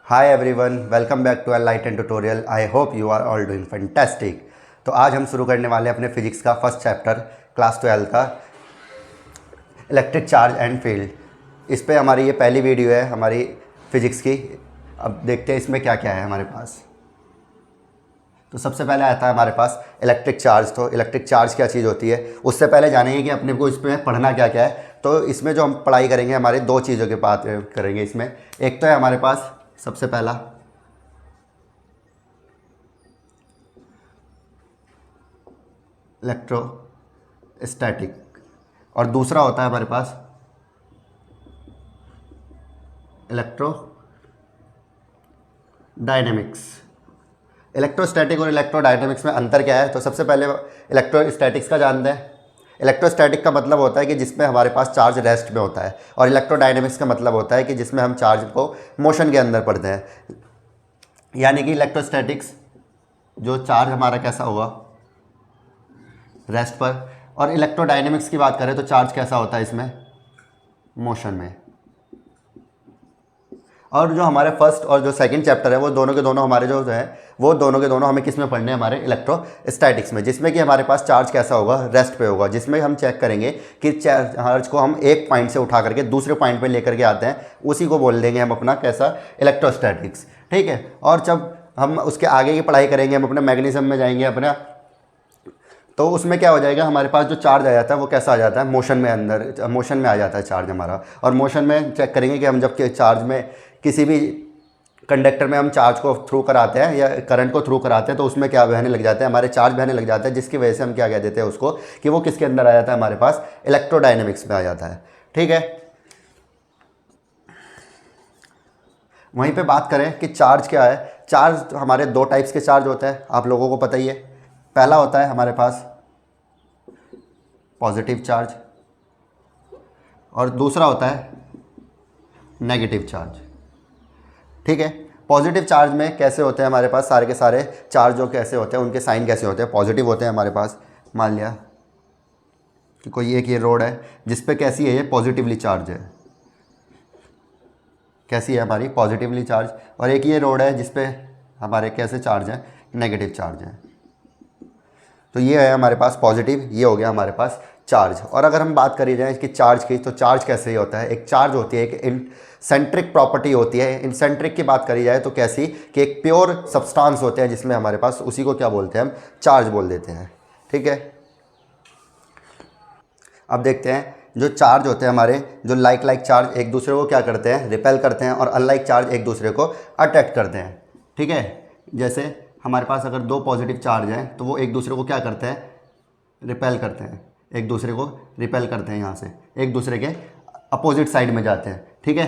Hi everyone, welcome back to Enlighten tutorial. I hope you are all doing fantastic. तो आज हम शुरू करने वाले हैं अपने फिजिक्स का फर्स्ट चैप्टर क्लास 12 का इलेक्ट्रिक चार्ज एंड फील्ड। इस पे हमारी ये पहली वीडियो है हमारी फिजिक्स की। अब देखते हैं इसमें क्या क्या है हमारे पास। तो सबसे पहले आता है हमारे पास इलेक्ट्रिक चार्ज। तो इलेक्ट्रिक चार्ज क्या चीज़ होती है, उससे पहले जानेंगे कि अपने को इसमें पढ़ना क्या क्या है। तो इसमें जो हम पढ़ाई करेंगे हमारे दो चीज़ों की बात करेंगे इसमें। एक तो है हमारे पास सबसे पहला इलेक्ट्रोस्टैटिक और दूसरा होता है हमारे पास इलेक्ट्रो डायनेमिक्स। इलेक्ट्रोस्टैटिक और इलेक्ट्रोडायनेमिक्स में अंतर क्या है, तो सबसे पहले इलेक्ट्रोस्टैटिक्स का जानते हैं। इलेक्ट्रोस्टैटिक का मतलब होता है कि जिसमें हमारे पास चार्ज रेस्ट में होता है, और इलेक्ट्रोडायनेमिक्स का मतलब होता है कि जिसमें हम चार्ज को मोशन के अंदर पढ़ते हैं। यानी कि इलेक्ट्रोस्टैटिक्स जो चार्ज हमारा कैसा होगा रेस्ट पर, और इलेक्ट्रोडायनेमिक्स की बात करें तो चार्ज कैसा होता है इसमें मोशन में। और जो हमारे फर्स्ट और जो सेकंड चैप्टर है वो दोनों के दोनों हमारे जो है वो दोनों के दोनों हमें किस में पढ़ने हैं, हमारे इलेक्ट्रोस्टैटिक्स में, जिसमें कि हमारे पास चार्ज कैसा होगा रेस्ट पे होगा। जिसमें हम चेक करेंगे कि चार्ज को हम एक पॉइंट से उठा करके दूसरे पॉइंट पे लेकर के आते हैं, उसी को बोल देंगे हम अपना कैसा इलेक्ट्रोस्टैटिक्स। ठीक है। और जब हम उसके आगे की पढ़ाई करेंगे, हम अपने मैग्नीज्म में जाएंगे अपना, तो उसमें क्या हो जाएगा, हमारे पास जो चार्ज आ जाता है वो कैसा आ जाता है मोशन में, अंदर मोशन में आ जाता है चार्ज हमारा। और मोशन में चेक करेंगे कि हम जब चार्ज में किसी भी कंडक्टर में हम चार्ज को थ्रू कराते हैं या करंट को थ्रू कराते हैं तो उसमें क्या बहने लग जाते हैं, हमारे चार्ज बहने लग जाते हैं, जिसकी वजह से हम क्या कह देते हैं उसको कि वो किसके अंदर आ जाता है, हमारे पास इलेक्ट्रोडायनेमिक्स में आ जाता है। ठीक है। वहीं पे बात करें कि चार्ज क्या है। चार्ज हमारे दो टाइप्स के चार्ज होते हैं, आप लोगों को पता ही है। पहला होता है हमारे पास पॉजिटिव चार्ज और दूसरा होता है नेगेटिव चार्ज। ठीक है। पॉजिटिव चार्ज में कैसे होते हैं हमारे पास सारे के सारे चार्ज जो कैसे होते हैं, उनके साइन कैसे होते हैं। पॉजिटिव होते हैं हमारे पास, मान लिया कि कोई एक ये रोड है जिस पे कैसी है, ये पॉजिटिवली चार्ज है, कैसी है हमारी पॉजिटिवली चार्ज, और एक ये रोड है जिस पे हमारे कैसे चार्ज है, नेगेटिव चार्ज है। तो ये है हमारे पास पॉजिटिव, ये हो गया हमारे पास चार्ज। और अगर हम बात करी जाए इसकी चार्ज की, तो चार्ज कैसे ही होता है, एक चार्ज होती है, एक सेंट्रिक प्रॉपर्टी होती है। इन सेंट्रिक की बात करी जाए तो कैसी कि एक प्योर सब्सटेंस होते हैं जिसमें हमारे पास, उसी को क्या बोलते हैं हम चार्ज बोल देते हैं। ठीक है। अब देखते हैं जो चार्ज होते हैं हमारे, जो लाइक चार्ज एक दूसरे को क्या करते हैं, रिपेल करते हैं, और अनलाइक चार्ज एक दूसरे को अट्रैक्ट करते हैं। ठीक है। जैसे हमारे पास अगर दो पॉजिटिव चार्ज हैं तो वो एक दूसरे को क्या करते हैं, रिपेल करते हैं, एक दूसरे को रिपेल करते हैं, यहाँ से एक दूसरे के अपोजिट साइड में जाते हैं। ठीक है,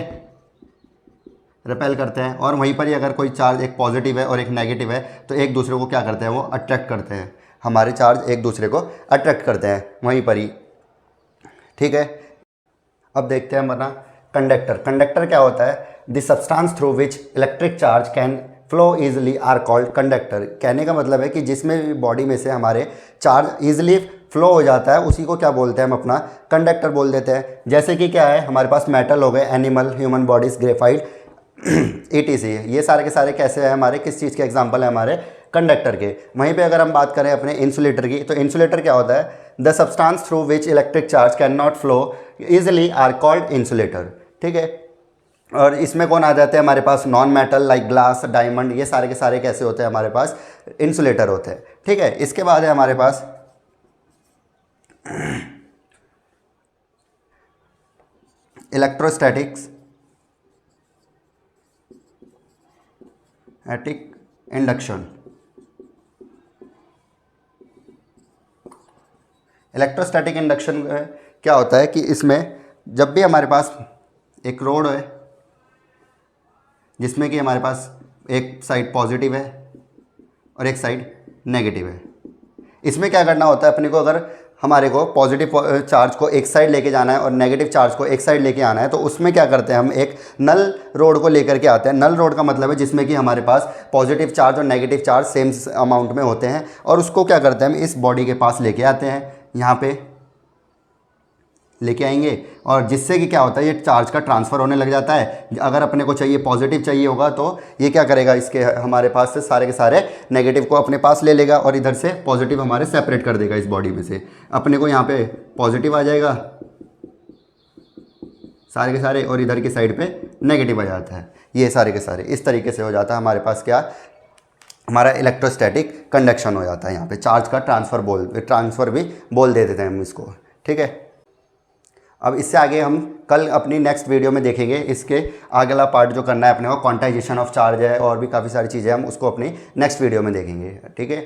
रिपेल करते हैं। और वहीं पर ही अगर कोई चार्ज एक पॉजिटिव है और एक नेगेटिव है तो एक दूसरे को क्या करते हैं, वो अट्रैक्ट करते हैं, हमारे चार्ज एक दूसरे को अट्रैक्ट करते हैं वहीं पर ही। ठीक है। अब देखते हैं हमारा कंडक्टर। कंडक्टर क्या होता है, the substance through which electric charge can flow easily are called conductor. कहने का मतलब है कि जिसमें भी बॉडी में से हमारे चार्ज ईजिली फ्लो हो जाता है उसी को क्या बोलते हैं, हम अपना कंडक्टर बोल देते हैं। जैसे कि क्या है हमारे पास मेटल हो गए, animal, human bodies, graphite, ETC। ये सारे के सारे कैसे हैं हमारे, किस चीज़ के एग्जांपल है, हमारे कंडक्टर के। वहीं पे अगर हम बात करें अपने इंसुलेटर की, तो इंसुलेटर क्या होता है, the substance through which electric charge can not flow easily are called insulator. ठीक है। और इसमें कौन आ जाते हैं हमारे पास, non metal like glass, diamond, ये सारे के सारे कैसे होते हैं हमारे पास, इंसुलेटर होते हैं। ठीक है। इसके बाद है हमारे पास इलेक्ट्रोस्टैटिक्स एटिक इंडक्शन। इलेक्ट्रोस्टैटिक इंडक्शन क्या होता है कि इसमें जब भी हमारे पास एक रोड है जिसमें कि हमारे पास एक साइड पॉजिटिव है और एक साइड नेगेटिव है, इसमें क्या करना होता है अपने को, अगर हमारे को पॉजिटिव चार्ज को एक साइड लेके जाना है और नेगेटिव चार्ज को एक साइड लेके आना है, तो उसमें क्या करते हैं हम एक नल रोड को लेकर के आते हैं। नल रोड का मतलब है जिसमें कि हमारे पास पॉजिटिव चार्ज और नेगेटिव चार्ज सेम अमाउंट में होते हैं, और उसको क्या करते हैं हम इस बॉडी के पास लेके आते हैं, यहाँ पे लेके आएंगे, और जिससे कि क्या होता है ये चार्ज का ट्रांसफ़र होने लग जाता है। अगर अपने को चाहिए पॉजिटिव चाहिए होगा तो ये क्या करेगा, इसके हमारे पास से सारे के सारे नेगेटिव को अपने पास ले लेगा और इधर से पॉजिटिव हमारे सेपरेट कर देगा इस बॉडी में से। अपने को यहाँ पे पॉजिटिव आ जाएगा सारे के सारे, और इधर की साइड पे नेगेटिव आ जाता है। ये सारे के सारे इस तरीके से हो जाता है हमारे पास क्या, हमारा इलेक्ट्रोस्टैटिक कंडक्शन हो जाता है। यहाँ पे चार्ज का ट्रांसफ़र भी बोल दे देते हैं हम इसको, ठीक है। अब इससे आगे हम कल अपनी नेक्स्ट वीडियो में देखेंगे, इसके आगे वाला पार्ट जो करना है अपने को क्वांटाइजेशन ऑफ चार्ज है और भी काफ़ी सारी चीज़ें हम उसको अपनी नेक्स्ट वीडियो में देखेंगे, ठीक है।